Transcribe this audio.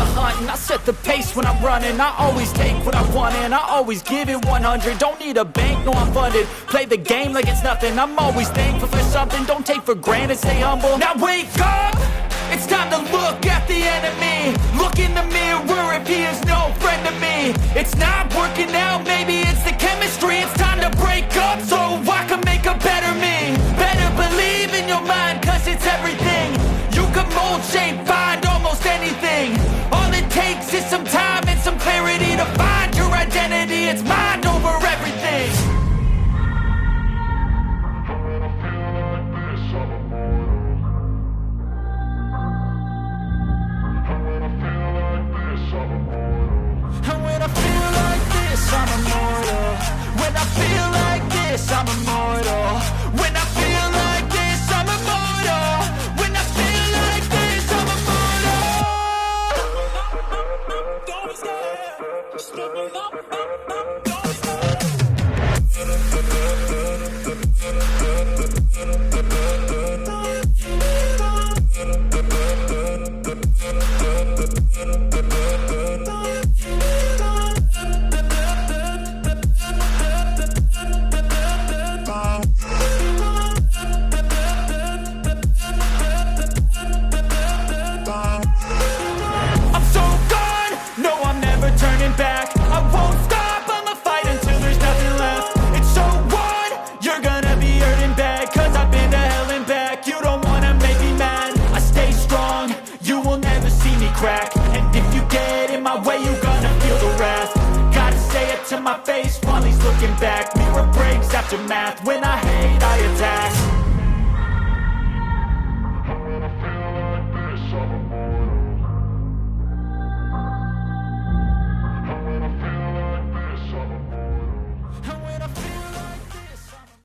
the hunt and I set the pace when I'm running. I always take what I want and I always give it 100. Don't need a bank, no I'm funded. Play the game like it's nothing. I'm always thankful for something. Don't take for granted, stay humble. Now wake up! It's time to look at the enemy. Look in the mirror if he is no friend to me. It's not working out, maybe it's the chemistry. It's time to break up so I can make a better me. Better believe in your mind, cause it's everything. You can mold, shape, find almost anything. All it takes is some time and some clarity to find your identity. It's mind over everything. And when I feel like this, I'm immortal. When I feel like this, I'm immortal. When I feel like this, I'm immortal. When I feel like this, I'm immortal. Don't stop, just let me know. Don't stop. Turning back, I won't stop, I'ma fight until there's nothing left. It's so on, you're gonna be hurting bad, cause I've been to hell and back. You don't wanna make me mad, I stay strong, you will never see me crack. And if you get in my way, you're gonna feel the wrath. Gotta say it to my face while he's looking back. Mirror breaks after math, when I hate I attack.